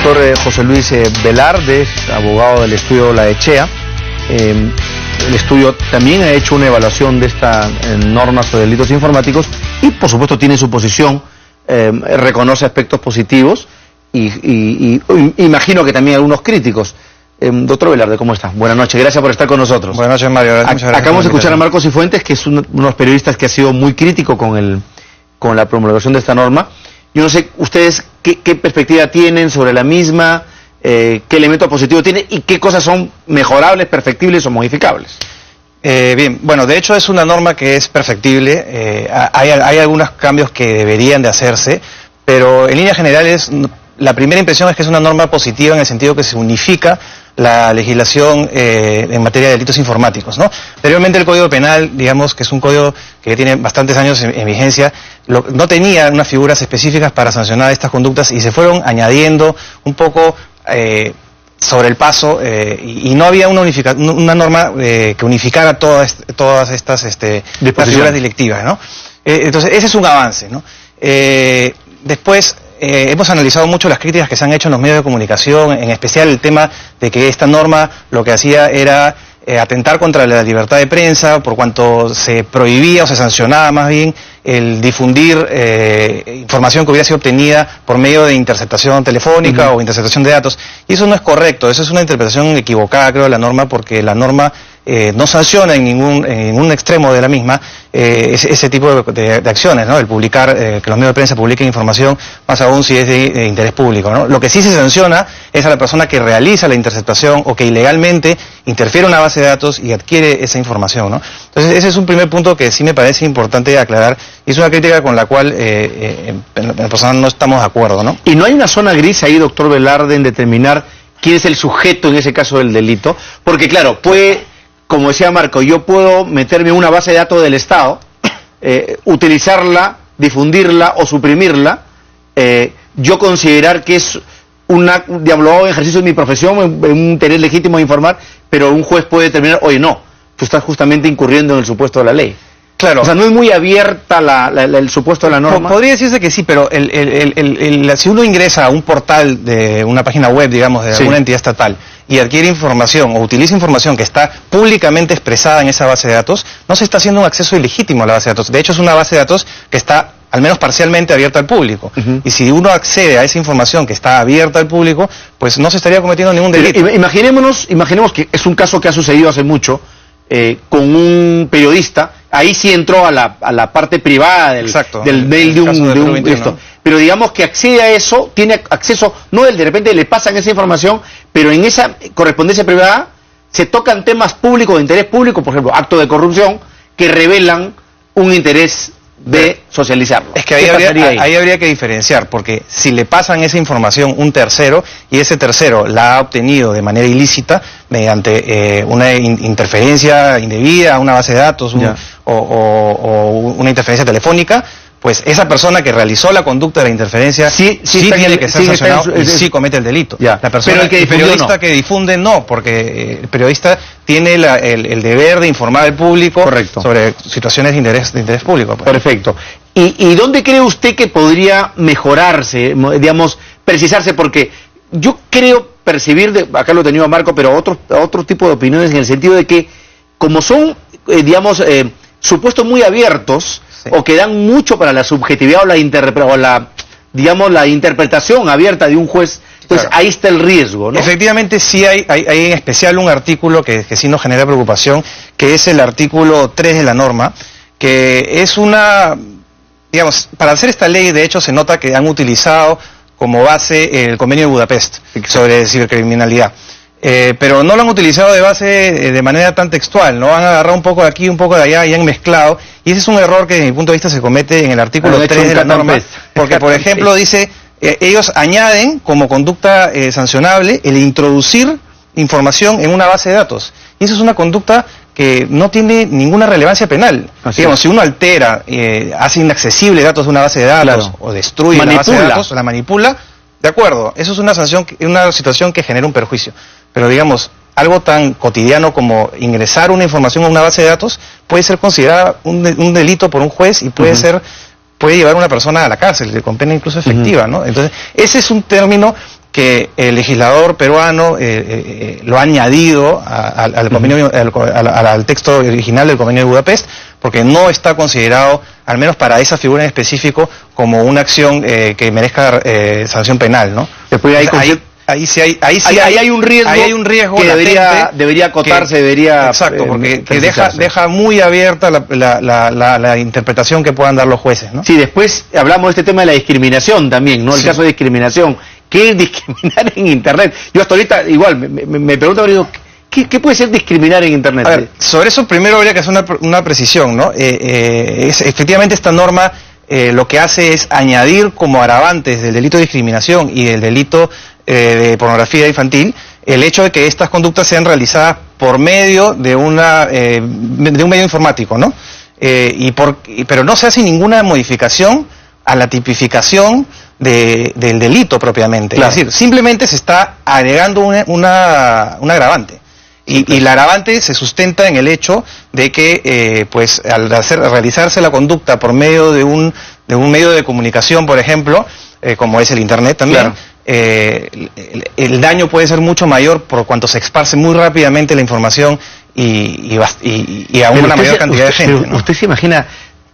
doctor José Luis Velarde es abogado del estudio La Echea. El estudio también ha hecho una evaluación de esta norma sobre delitos informáticos y por supuesto tiene su posición, reconoce aspectos positivos y imagino que también algunos críticos. Doctor Velarde, ¿cómo está? Buenas noches, gracias por estar con nosotros. Buenas noches, Mario. Acabamos de escuchar a Marcos Cifuentes, que es uno de los periodistas que ha sido muy crítico con la promulgación de esta norma. Yo no sé, ustedes, ¿qué perspectiva tienen sobre la misma? ¿Qué elemento positivo tiene? ¿Y qué cosas son mejorables, perfectibles o modificables? Bien, bueno, de hecho es una norma que es perfectible. Hay algunos cambios que deberían de hacerse, pero en líneas generales la primera impresión es que es una norma positiva en el sentido que se unifica la legislación en materia de delitos informáticos, ¿no? Anteriormente el Código Penal, digamos que es un código que tiene bastantes años en vigencia, no tenía unas figuras específicas para sancionar estas conductas y se fueron añadiendo un poco sobre el paso y no había una norma que unificara todas estas figuras delictivas, ¿no? Entonces ese es un avance, ¿no? Después hemos analizado mucho las críticas que se han hecho en los medios de comunicación, en especial el tema de que esta norma lo que hacía era atentar contra la libertad de prensa, por cuanto se prohibía o se sancionaba más bien el difundir información que hubiera sido obtenida por medio de interceptación telefónica o interceptación de datos. Y eso no es correcto, eso es una interpretación equivocada, creo, de la norma, porque la norma no sanciona en ningún extremo de la misma ese tipo de acciones, ¿no? El publicar, que los medios de prensa publiquen información, más aún si es de interés público, ¿no? Lo que sí se sanciona es a la persona que realiza la interceptación o que ilegalmente interfiere en una base de datos y adquiere esa información, ¿no? Entonces ese es un primer punto que sí me parece importante aclarar y es una crítica con la cual en lo personal no estamos de acuerdo, ¿no? ¿Y no hay una zona gris ahí, doctor Velarde, en determinar quién es el sujeto en ese caso del delito? Porque claro, como decía Marco, yo puedo meterme en una base de datos del Estado, utilizarla, difundirla o suprimirla, yo considerar que es un ejercicio de mi profesión, un interés legítimo de informar, pero un juez puede determinar, oye, no, tú estás justamente incurriendo en el supuesto de la ley. Claro. O sea, no es muy abierta el supuesto de la norma. Podría decirse que sí, pero si uno ingresa a un portal de una página web, digamos, de alguna entidad estatal, y adquiere información o utiliza información que está públicamente expresada en esa base de datos, no se está haciendo un acceso ilegítimo a la base de datos. De hecho, es una base de datos que está al menos parcialmente abierta al público. Y si uno accede a esa información que está abierta al público, pues no se estaría cometiendo ningún delito. Pero imaginemos que es un caso que ha sucedido hace mucho, con un periodista, ahí sí entró a la parte privada del mail de un esto. Pero digamos que accede a eso, tiene acceso, no de repente le pasan esa información, pero en esa correspondencia privada se tocan temas públicos de interés público, por ejemplo, actos de corrupción, que revelan un interés de socializarlo. Es que ahí habría que diferenciar, porque si le pasan esa información un tercero y ese tercero la ha obtenido de manera ilícita mediante una interferencia indebida a una base de datos o una interferencia telefónica, pues esa persona que realizó la conducta de la interferencia sí tiene que ser sancionado y sí comete el delito. La persona, el periodista que difunde no, porque el periodista tiene el deber de informar al público sobre situaciones de interés público. Pues. Perfecto. ¿Y dónde cree usted que podría mejorarse, digamos, precisarse? Porque yo creo percibir, acá lo he tenido a Marco, pero otro tipo de opiniones en el sentido de que como son, digamos, supuestos muy abiertos, o que dan mucho para la subjetividad o la interpretación abierta de un juez, pues ahí está el riesgo, ¿no? Efectivamente sí hay en especial un artículo que sí nos genera preocupación, que es el artículo 3 de la norma, que es digamos, para hacer esta ley de hecho se nota que han utilizado como base el convenio de Budapest sobre cibercriminalidad. Pero no lo han utilizado de base de manera tan textual, ¿no? Han agarrado un poco de aquí, un poco de allá y han mezclado. Y ese es un error que desde mi punto de vista se comete en el artículo 3 de la norma. Porque, por ejemplo, dice, ellos añaden como conducta sancionable el introducir información en una base de datos. Y eso es una conducta que no tiene ninguna relevancia penal. Digamos, si uno altera, hace inaccesible datos de una base de datos o destruye la base de datos, la manipula, de acuerdo, eso es una situación que genera un perjuicio. Pero digamos, algo tan cotidiano como ingresar una información a una base de datos puede ser considerada un delito por un juez y puede llevar a una persona a la cárcel, con pena incluso efectiva, ¿no? Entonces, ese es un término que el legislador peruano lo ha añadido al convenio, al texto original del Convenio de Budapest, porque no está considerado, al menos para esa figura en específico, como una acción que merezca sanción penal, ¿no? Después ahí sí hay un riesgo que debería acotarse, debería... Exacto, porque deja muy abierta la interpretación que puedan dar los jueces, ¿no? Sí, después hablamos de este tema de la discriminación también, ¿no? El caso de discriminación. ¿Qué es discriminar en Internet? Yo hasta ahorita, igual, me pregunto, ¿qué puede ser discriminar en Internet? A ver, sobre eso primero habría que hacer una precisión, ¿no? Efectivamente esta norma lo que hace es añadir como agravantes del delito de discriminación y del delito de pornografía infantil el hecho de que estas conductas sean realizadas por medio de un medio informático, ¿no? Pero no se hace ninguna modificación a la tipificación del delito propiamente. Claro. Es decir, simplemente se está agregando un agravante. Y el agravante se sustenta en el hecho de que, pues, al realizarse la conducta por medio de un medio de comunicación, por ejemplo, como es el Internet también, claro, el daño puede ser mucho mayor por cuanto se esparce muy rápidamente la información y a una mayor cantidad de gente, ¿no? ¿Usted se imagina,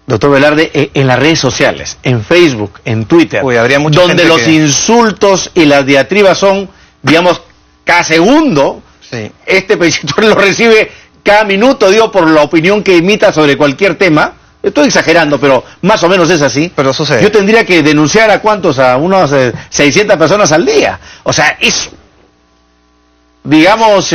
doctor Velarde, en las redes sociales, en Facebook, en Twitter, donde los insultos y las diatribas son, digamos, cada segundo? Sí. Este presidente lo recibe cada minuto, digo, por la opinión que emita sobre cualquier tema. Estoy exagerando, pero más o menos es así. Pero sucede. Yo tendría que denunciar a cuántos, a unos 600 personas al día. O sea, es, digamos,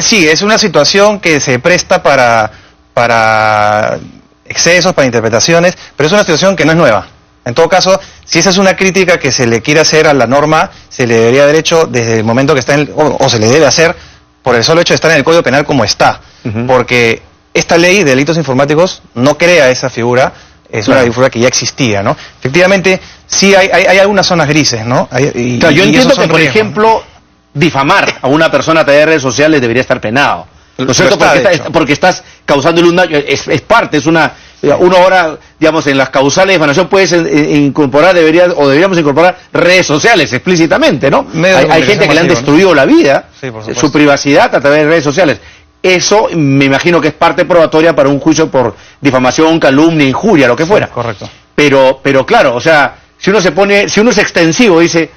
sí, es una situación que se presta para excesos, para interpretaciones, pero es una situación que no es nueva. En todo caso, si esa es una crítica que se le quiere hacer a la norma, se le debería haber hecho desde el momento que está o se le debe hacer por el solo hecho de estar en el Código Penal como está. Porque esta ley de delitos informáticos no crea esa figura, es una figura que ya existía, ¿no? Efectivamente, sí hay algunas zonas grises, ¿no? Yo entiendo que, por ejemplo, difamar a una persona a través de redes sociales debería estar penado. ¿No es cierto? Porque estás causándole un daño, es parte, es una... Uno ahora, digamos, en las causales de difamación puedes incorporar, deberíamos incorporar redes sociales explícitamente, ¿no? Hay gente que le han destruido la vida, sí, su privacidad a través de redes sociales. Eso me imagino que es parte probatoria para un juicio por difamación, calumnia, injuria, lo que fuera. Sí, correcto. Pero claro, o sea, si uno es extensivo, dice,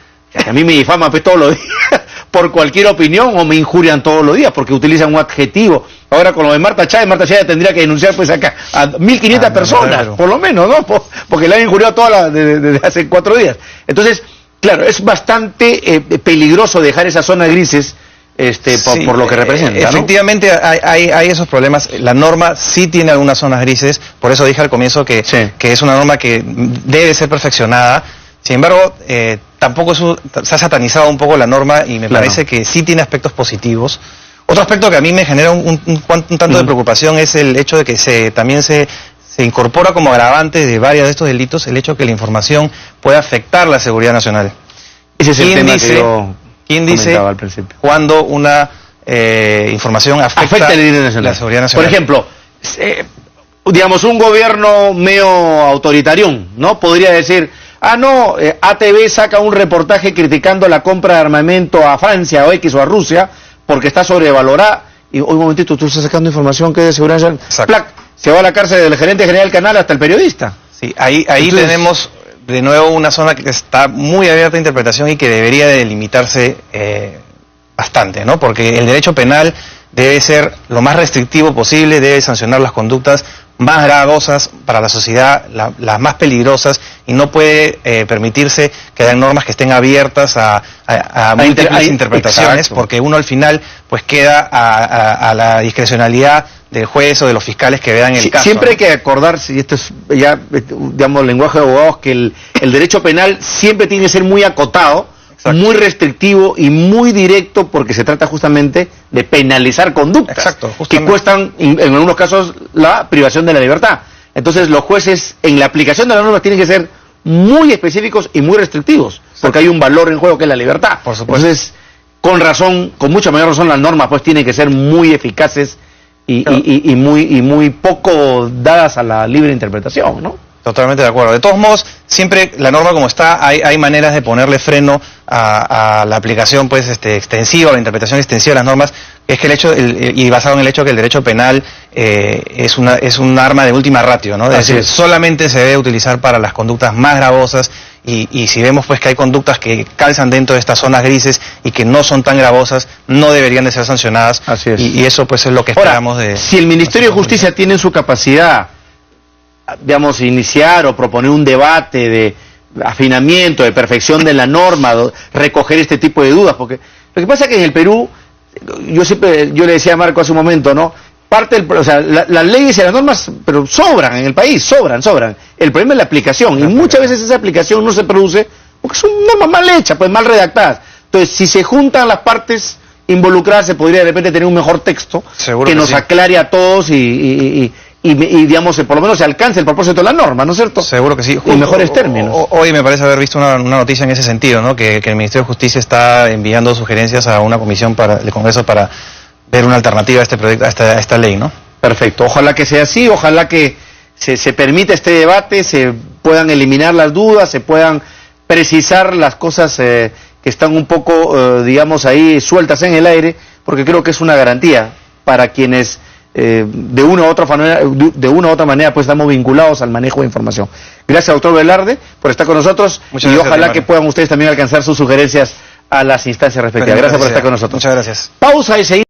a mí me difaman pues todos los días por cualquier opinión o me injurian todos los días porque utilizan un adjetivo. Ahora con lo de Marta Chávez tendría que denunciar pues acá a 1.500 personas, claro, por lo menos, ¿no? Porque le han injuriado desde hace 4 días. Entonces, claro, es bastante peligroso dejar esas zonas grises por lo que representa, ¿no? Efectivamente hay esos problemas. La norma sí tiene algunas zonas grises, por eso dije al comienzo que es una norma que debe ser perfeccionada. Sin embargo, tampoco se ha satanizado un poco la norma y me parece que sí tiene aspectos positivos. Otro aspecto que a mí me genera un tanto de preocupación es el hecho de que también se incorpora como agravante de varios de estos delitos el hecho de que la información puede afectar la seguridad nacional. Ese es el tema que yo comentaba al principio. Cuando una información afecta la seguridad nacional? Por ejemplo, digamos, un gobierno medio autoritarión, ¿no? Podría decir... ATV saca un reportaje criticando la compra de armamento a Francia o X o a Rusia porque está sobrevalorada. Y un momentito, tú estás sacando información que es de seguridad nacional. Se va a la cárcel del gerente general del canal hasta el periodista. Sí, ahí tenemos de nuevo una zona que está muy abierta a interpretación y que debería delimitarse bastante, ¿no? Porque el derecho penal debe ser lo más restrictivo posible, debe sancionar las conductas más gravosas para la sociedad, las más peligrosas, y no puede permitirse que hayan normas que estén abiertas a múltiples interpretaciones, exacto, porque uno al final pues queda a la discrecionalidad del juez o de los fiscales que vean el caso. Siempre hay que acordarse, y esto es ya, digamos, lenguaje de abogados, que el derecho penal siempre tiene que ser muy acotado, exacto, muy restrictivo y muy directo, porque se trata justamente de penalizar conductas, exacto, que cuestan en algunos casos la privación de la libertad. Entonces los jueces en la aplicación de las normas tienen que ser muy específicos y muy restrictivos, exacto, porque hay un valor en juego que es la libertad. Por supuesto. Entonces, con razón, con mucha mayor razón, las normas pues tienen que ser muy eficaces y muy poco dadas a la libre interpretación, ¿no? Totalmente de acuerdo. De todos modos, siempre la norma como está, hay maneras de ponerle freno a la aplicación pues extensiva, la interpretación extensiva de las normas, es que y basado en el hecho que el derecho penal es un arma de última ratio, ¿no? Es decir, solamente se debe utilizar para las conductas más gravosas y si vemos pues que hay conductas que calzan dentro de estas zonas grises y que no son tan gravosas, no deberían de ser sancionadas. Así es. Y eso pues es lo que esperamos. Ahora, si el Ministerio de Justicia tiene en su capacidad, digamos, iniciar o proponer un debate de afinamiento, de perfección de la norma, recoger este tipo de dudas, porque lo que pasa es que en el Perú, yo le decía a Marco hace un momento, ¿no? Las leyes y las normas, pero sobran en el país, sobran. El problema es la aplicación, y muchas veces esa aplicación no se produce porque son normas mal hechas, pues mal redactadas. Entonces, si se juntan las partes involucradas, se podría de repente tener un mejor texto que nos aclare a todos y digamos, por lo menos se alcance el propósito de la norma, ¿no es cierto? Seguro que sí. En mejores términos. Hoy me parece haber visto una noticia en ese sentido, ¿no? Que el Ministerio de Justicia está enviando sugerencias a una comisión del Congreso para ver una alternativa a este proyecto, a esta ley, ¿no? Perfecto. Ojalá que sea así, ojalá que se permita este debate, se puedan eliminar las dudas, se puedan precisar las cosas que están un poco, digamos, ahí sueltas en el aire, porque creo que es una garantía para quienes de una u otra manera pues estamos vinculados al manejo de información. Gracias, doctor Velarde, por estar con nosotros. Muchas y gracias, ojalá que puedan ustedes también alcanzar sus sugerencias a las instancias respectivas. Gracias por estar con nosotros. Muchas gracias. Pausa y seguimos.